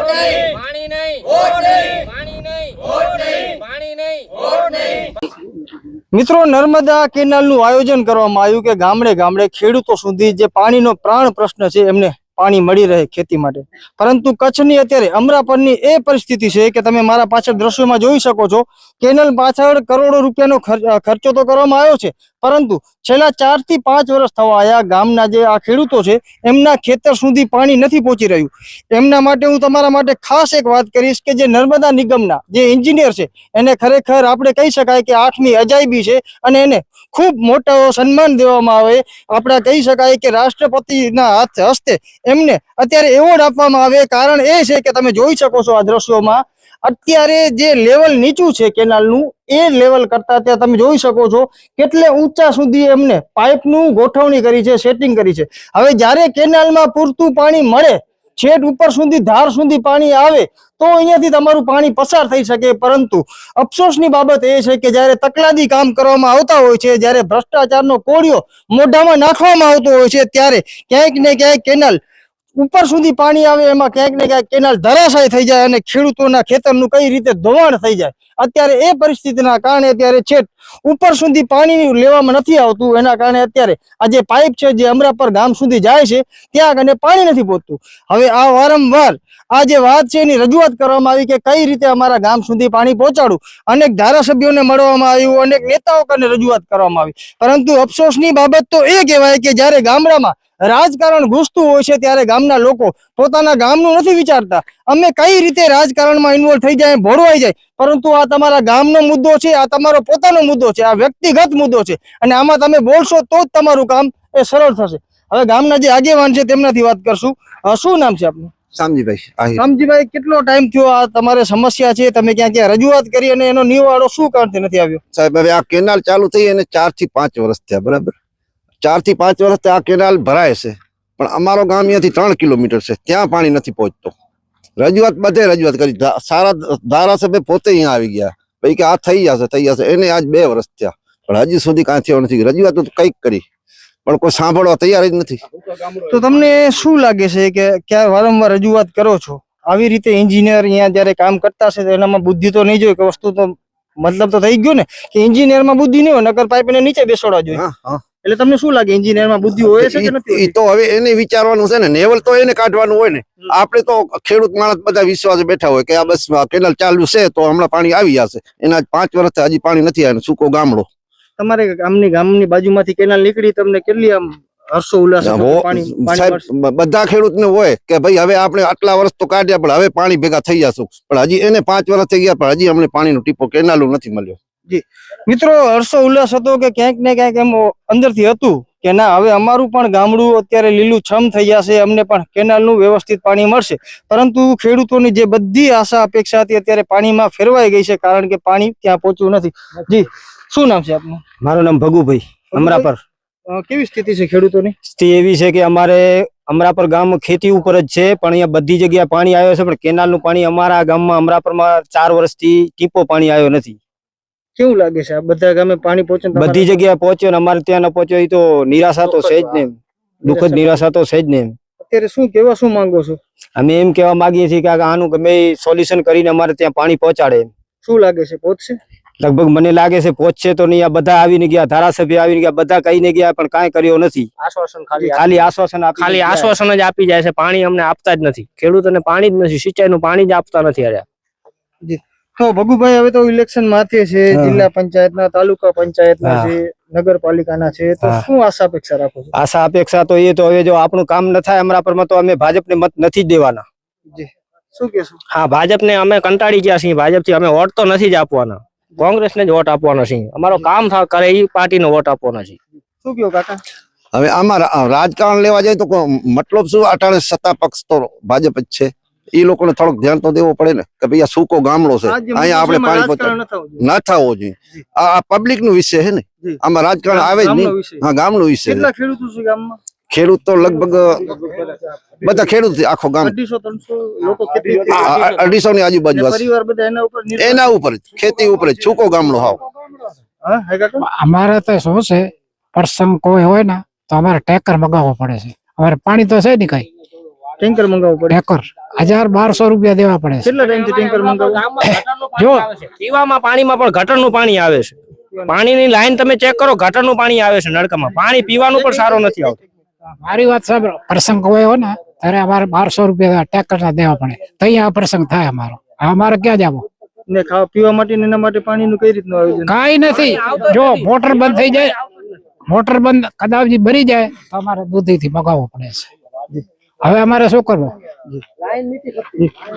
પાણી નહીં, પાણી નહીં, પાણી નહીં। મિત્રો, નર્મદા કેનાલનું આયોજન કરવામાં આવ્યું કે ગામડે ગામડે ખેડૂતો સુધી જે પાણીનો પ્રાણ પ્રશ્ન છે એમને પાણી મળી રહે ખેતી માટે, પરંતુ કચ્છની અત્યારે અમરાપરની એ પરિસ્થિતિ છે કે તમે મારા પાછળ દ્રશ્યોમાં જોઈ શકો છો। કેનાલ પાછળ કરોડો રૂપિયાનો ખર્ચો તો કરવામાં આવ્યો છે, પરંતુ છેલ્લા 4 થી 5 વર્ષ થવા આવ્યા ગામના જે આ ખેડૂતો છે એમના ખેતર સુધી પાણી નથી પહોંચી રહ્યું। એમના માટે હું તમારા માટે ખાસ એક વાત કરીશ કે જે નર્મદા નિગમના જે એન્જિનિયર છે એને ખરેખર આપણે કહી શકાય કે 8મી અજાયબી છે અને એને ખૂબ મોટો સન્માન દેવામાં આવે। આપણે કહી શકાય કે રાષ્ટ્રપતિના હસ્તે એમને અત્યારે એવોર્ડ આપવામાં આવે। કારણ એ છે કે તમે જોઈ શકો છો આ દ્રશ્યોમાં અત્યારે જે લેવલ નીચું છે કેનાલનું એ લેવલ કરતા ત્યાં તમે જોઈ શકો છો કેટલે ઊંચા સુધી એમને પાઇપનું ગોઠવણી કરી છે, સેટિંગ કરી છે। હવે જ્યારે કેનાલમાં પૂરતું પાણી મળે, છેક ઉપર સુધી ધાર સુધી પાણી આવે તો અહીંયાથી તમારું પાણી પસાર થઈ શકે, પરંતુ અફસોસની બાબત એ છે કે જ્યારે તકલાદી કામ કરવામાં આવતા હોય છે, જ્યારે ભ્રષ્ટાચારનો કોળિયો મોઢામાં નાખવામાં આવતો હોય છે, ત્યારે ક્યાંક ને ક્યાંક કેનાલ ઉપર સુધી પાણી આવે એમાં ક્યાંક ને ક્યાંક કેનાલ ધરાશાય થઈ જાય અને ખેડૂતોના ખેતરનું કઈ રીતે ધોવાણ થઈ જાય। અત્યારે એ પરિસ્થિતિના કારણે અત્યારે છેક ઉપર સુધી પાણી લેવામાં નથી આવતું, એના કારણે અત્યારે આ જે પાઇપ છે જે અમરાપર ગામ સુધી જાય છે ત્યાં કને પાણી નથી પહોંચતું। હવે આ વારંવાર આ જે વાત છે એની રજૂઆત કરવામાં આવી કે કઈ રીતે અમારા ગામ સુધી પાણી પહોંચાડું। અનેક ધારાસભ્યોને મળવામાં આવ્યું, અનેક નેતાઓ કને રજૂઆત કરવામાં આવી, પરંતુ અફસોસની બાબત તો એ કહેવાય કે જ્યારે ગામડામાં રાજકારણ ઘૂસતું હોય છે ત્યારે ગામના લોકો પોતાના ગામનું નથી વિચારતા। અમે કઈ રીતે રાજકારણમાં ઇન્વોલ્વ થઈ જાય, ભોળવાઈ જાય, પરંતુ આ તમારા ગામનો મુદ્દો છે, આ તમારો પોતાનો મુદ્દો છે, આ વ્યક્તિગત મુદ્દો છે અને આમાં તમે બોલશો તો જ તમારું કામ એ સરળ થશે। હવે ગામના જે આગેવાન છે તેમનાથી વાત કરશું। શું નામ છે આપનું? શામજીભાઈ। શામજીભાઈ, કેટલો ટાઈમ થયો આ તમારે સમસ્યા છે, તમે ક્યાં ક્યાં રજૂઆત કરી અને એનો નિવાડો શું કારણથી નથી આવ્યો? સાહેબ, હવે આ કેનાલ ચાલુ થઈ અને 4 થી 5 વર્ષ થયા, બરાબર। 4 થી 5 વર્ષથી આ કેનાલ ભરાય છે, પણ અમારો ગામ અહીંયાથી 3 કિલોમીટર છે, ત્યાં પાણી નથી પહોંચતો। રજૂઆત બધે રજૂઆત કરી, સારા ધારાસભ્ય પોતે અહીંયા આવી ગયા ભાઈ કે આ થઈ જશે, એને આજ 2 વર્ષ થયા, પણ હજી સુધી કાંઈ થયો નથી। રજૂઆત તો કંઈક કરી પણ કોઈ સાંભળવા તૈયાર જ નથી। તો તમને શું લાગે છે કે ક્યાં વારંવાર રજૂઆત કરો છો, આવી રીતે એન્જિનિયર અહીંયા જયારે કામ કરતા છે તો એનામાં બુદ્ધિ તો નહીં જોઈએ કે વસ્તુ તો મતલબ તો થઈ ગયો ને કે એન્જિનિયરમાં બુદ્ધિ નહીં હોય, નકર પાઇપ એને નીચે બેસાડવા જોઈએ। એટલે તમને શું લાગે એન્જિનિયરમાં બુદ્ધિ હોય છે કે નથી? એ તો હવે એને વિચારવાનું છે ને, નેવલ તો એને કાઢવાનું હોય ને। આપણે તો ખેડૂત માણસ બધા વિશ્વાસે બેઠા હોય કે આ બસ કેનાલ ચાલુ છે તો હમણાં પાણી આવી જશે, એના 5 વર્ષથી હજી પાણી નથી આવ્યું। સૂકો ગામડો તમારે ગામની બાજુમાંથી કેનાલ નીકળી, તમને કેટલી આમ હર્ષો ઉલ્લાસ? બધા ખેડૂતને હોય કે ભાઈ હવે આપણે આટલા વર્ષ તો કાઢ્યા પણ હવે પાણી ભેગા થઈ જશું, પણ હજી એને 5 વર્ષ થઈ ગયા પણ હજી અમને પાણીનો ટીપો કેનાલું નથી મળ્યો। જી મિત્રો, હર્ષો ઉલ્લાસ હતો કે ક્યાંક ને ક્યાંક એમ અંદરથી હતું કે ના હવે અમારું પણ ગામડું અત્યારે લીલું છમ થઈ જશે, અમને પણ કેનાલનું વ્યવસ્થિત પાણી મળશે, પરંતુ ખેડૂતોની જે બધી આશા અપેક્ષા હતી અત્યારે પાણીમાં ફેરવાઈ ગઈ છે, કારણ કે પાણી ત્યાં પહોંચ્યું નથી। જી, શું નામ છે આપનું? મારું નામ ભગુભાઈ, અમરાપર। કેવી સ્થિતિ છે ખેડૂતોની? સ્થિતિ એવી છે કે અમારે અમરાપર ગામ ખેતી ઉપર જ છે, પણ અહીંયા બધી જગ્યાએ પાણી આવ્યો છે, પણ કેનાલનું પાણી અમારા ગામમાં અમરાપરમાં 4 વર્ષથી ટીપો પાણી આવ્યો નથી। કેવું લાગે છે આ બધા ગામે પાણી પહોંચે? બધી જગ્યાએ પહોંચ્યો ને અમારે ત્યાં ન પહોંચ્યો, એ તો નિરાશા તો છે જ ને, દુઃખદ નિરાશા તો છે જ ને। અત્યારે શું માંગો છો? અમે એમ કહેવા માંગીએ છીએ કે આનું ગમે સોલ્યુશન કરીને અમારે ત્યાં પાણી પહોંચાડે। શું લાગે છે પહોંચશે? લગભગ મને લાગે છે પહોંચશે તો નહીં। આ બધા આવીને ગયા, ધારાસભ્ય આવીને ગયા, બધા કહીને ગયા પણ કાંઈ કર્યો નથી। ખાલી આશ્વાસન જ આપી જાય છે, પાણી અમને આપતા જ નથી। ખેડૂતોને પાણી જ નથી, સિંચાઈનું પાણી જ આપતા નથી। અરે તો ભગુભાઈ, હવે તો ઇલેક્શન માથે છે, જિલ્લા પંચાયતના, તાલુકા પંચાયતના છે, નગરપાલિકાના છે, તો શું આશા અપેક્ષા રાખો છો? આશા અપેક્ષા તો એ તો હવે જો આપણું કામ ન થાય અમરાપરમાં તો અમે ભાજપને મત નથી જ દેવાના। જી, શું કહેશો? હા, ભાજપને અમે કંટાળી ગયા છીએ, ભાજપથી અમે વોટ તો નથી જ આપવાના, કોંગ્રેસને જ વોટ આપવાનો છે। અમારો કામ કરે એ પાર્ટીનો વોટ આપવાનો છે। શું કહો કાકા? હવે આમાં રાજકારણ લેવા જાય તો મતલબ શું, અટાણે સત્તા પક્ષ તો ભાજપ જ છે, એ લોકોને થોડુંક ધ્યાન તો દેવું પડે ને કે ભાઈ આ સૂકો ગામડો છે, અહીંયા આપણે પાણી પહોંચાડવું ના થવો જોઈએ। આ પબ્લિક નો વિષય છે ને, આમાં રાજકારણ આવે જ નહીં। હા, ગામનો વિષય। કેટલા ખેડૂતો છે ગામમાં? ખેડૂત તો લગભગ બધા ખેડૂત, આખો ગામ 250-300 લોકો ખેતી, 250 ની આજુબાજુ, પરિવાર બધા એના ઉપર ખેતી ઉપર જ, સૂકો ગામડો હાવ। અમારે તો શું છે, પ્રસંગ કોઈ હોય ને તો અમારે ટેકર મગાવવો પડે છે, અમારે પાણી તો છે નહીં કઈ। ટેન્કર મંગાવવું પડે. ટેકર 1200 રૂપિયા દેવા પડે છે. કેટલા ટાઈમથી ટેન્કર મંગાવો? જો પીવામાં પાણીમાં પણ ગટરનું પાણી આવે છે. પાણીની લાઈન તમે ચેક કરો, ગટરનું પાણી આવે છે નળકામાં. પાણી પીવાનું પણ સારું નથી આવતું. મારી વાત સાંભળો, પ્રસંગ હોય ને ત્યારે અમારે 1200 રૂપિયા ટેકર ના દેવા પડે. તઈ આ પ્રસંગ થાય અમારો. અમારે ક્યાં જવું? ને ખાવા પીવા માટે ને એના માટે પાણીનું કઈ રીતનું આયોજન? કાંઈ નથી. જો મોટર બંધ થઈ જાય, મોટર બંધ કદાચ ભરી જાય તો અમારે દૂધીથી મગાવવું પડે છે. હવે અમારે શું કરવું?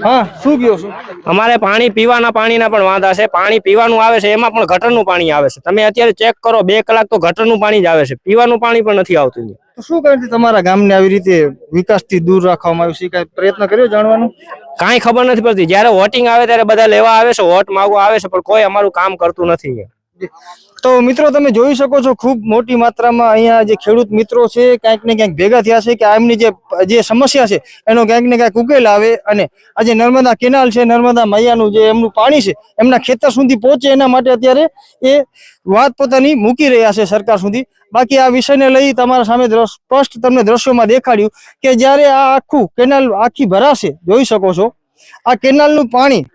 હા, શું કયો છો? અમારે પાણી પીવાના પાણીના પણ વાંધા છે. પાણી પીવાનું આવે છે, એમાં પણ ગટરનું પાણી આવે છે. તમે અત્યારે ચેક કરો, 2 કલાક તો ગટરનું પાણી જ આવે છે, પીવાનું પાણી પણ નથી આવતું. તો શું કારણથી તમારા ગામને આવી રીતે વિકાસથી દૂર રાખવામાં આવ્યું છે? કઈ પ્રયત્ન કર્યો જાણવાનું? કાંઈ ખબર નથી પડતી. જયારે વોટિંગ આવે ત્યારે બધા લેવા આવે છે, વોટ માંગવા આવે છે, પણ કોઈ અમારું કામ કરતું નથી. તો મિત્રો તમે જોઈ શકો છો, ખૂબ મોટી માત્રામાં અહીંયા જે ખેડૂત મિત્રો છે ક્યાંક ને ક્યાંક ભેગા થયા છે કે એમની જે સમસ્યા છે એનો ક્યાંક ને ક્યાંક ઉકેલ આવે અને આ જે નર્મદા કેનાલ છે, નર્મદા મૈયાનું જે એમનું પાણી છે એમના ખેતર સુધી પહોંચે એના માટે અત્યારે એ વાત પોતાની મૂકી રહ્યા છે સરકાર સુધી. બાકી આ વિષયને લઈ તમારા સામે સ્પષ્ટ તમને દ્રશ્યોમાં દેખાડ્યું કે જ્યારે આ આખું કેનાલ આખી ભરાશે, જોઈ શકો છો આ કેનાલનું પાણી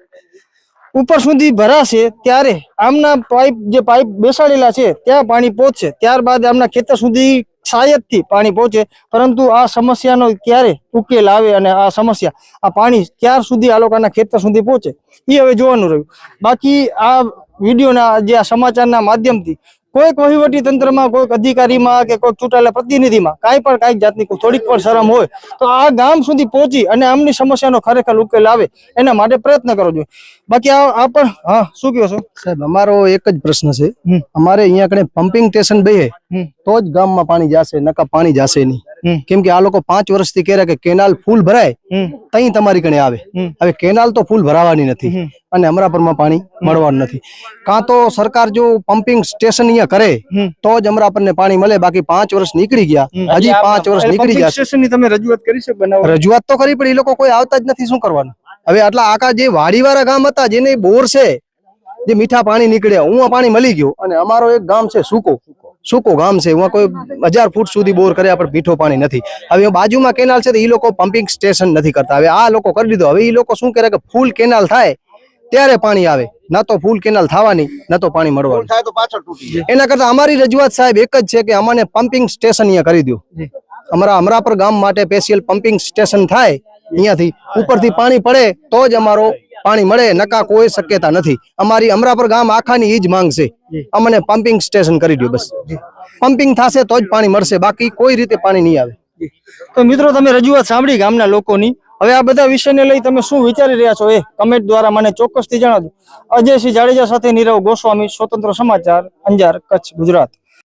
ઉપર સુધી ભરાશે ત્યારે આમના પાઇપ બેસાડેલા છે ત્યાં પાણી પહોંચશે, ત્યારબાદ આમના ખેતર સુધી શાયદથી પાણી પહોંચે. પરંતુ આ સમસ્યાનો ક્યારે ઉકેલ આવે અને આ સમસ્યા આ પાણી ક્યાર સુધી આ લોકોના ખેતર સુધી પહોંચે એ હવે જોવાનું રહ્યું. બાકી આ વિડીયોના જે આ સમાચારના માધ્યમથી કોઈક વહીવટી તંત્રમાં, કોઈક અધિકારીમાં કે કોઈક ચૂંટાયેલા પ્રતિનિધિમાં કાંઈક જાતની થોડીક પણ શરમ હોય તો આ ગામ સુધી પહોંચી અને આમની સમસ્યાનો ખરેખર ઉકેલ આવે એના માટે પ્રયત્ન કરવો જોઈએ. બાકી આ પણ હા, શું કહો છો સાહેબ? અમારો એક જ પ્રશ્ન છે. અમારે અહીંયા કને પમ્પિંગ સ્ટેશન બે તો જ ગામમાં પાણી જશે, નકા પાણી જશે નહીં. કેમ કે આ લોકો 5 વર્ષથી કહે કે કેનાલ ફૂલ ભરાય તઈ તમારી કણે આવે. હવે કેનાલ તો ફૂલ ભરાવાની નથી અને અમરાપરમાં પાણી મળવાનું નથી. કાં તો સરકાર જો પમ્પિંગ સ્ટેશન અહીંયા કરે તો જ અમરાપરને પાણી મળે. બાકી 5 વર્ષ નીકળી ગયા, હજી 5 વર્ષ નીકળી ગયા. સ્ટેશનની તમે રજૂઆત કરી છે? રજૂઆત તો કરી, પણ એ લોકો કોઈ આવતા જ નથી. શું કરવાનું? હવે આટલા આખા જે વાડીવાળા ગામ હતા જેને બોર છે, જે મીઠા પાણી નીકળ્યા, હું પાણી મળી ગયું. અને અમારો એક ગામ છે સુકો ગામ છે, હું કોઈ 1000 ફૂટ સુધી બોર કર્યા પણ મીઠું પાણી નથી. હવે બાજુમાં કેનાલ છે તો એ લોકો પમ્પિંગ સ્ટેશન નથી કરતા. હવે આ લોકો કરી દીધો. હવે એ લોકો શું કરે કે ફૂલ કેનાલ થાય ત્યારે પાણી આવે, ના તો ફૂલ કેનાલ થવાની ના તો પાણી મળવાનું. થાય તો પાછળ તૂટી જાય. એના કરતા અમારી રજૂઆત સાહેબ એક જ છે કે અમને પમ્પિંગ સ્ટેશન અહીંયા કરી દો. અમારા અમરાપર ગામ માટે સ્પેશિયલ પમ્પિંગ સ્ટેશન થાય, અહીંયાથી ઉપરથી પાણી પડે તો જ અમારો પાણી મળે, નકા કોઈ શક્યતા નથી. અમારી અમરાપર ગામ આખાની ઈ જ માંગ છે, અમને પમ્પિંગ સ્ટેશન કરી દો. બસ પમ્પિંગ થશે તો જ પાણી મળશે, બાકી કોઈ રીતે પાણી નહીં આવે. તો મિત્રો તમે રજૂઆત સાંભળી ગામના લોકોની. હવે આ બધા વિષયને લઈ તમે શું વિચારી રહ્યા છો એ કમેન્ટ દ્વારા મને ચોક્કસથી જણાવજો. અજયસિંહ જાડેજા સાથે નીરવ ગોસ્વામી, સ્વતંત્ર સમાચાર, અંજાર, કચ્છ, ગુજરાત.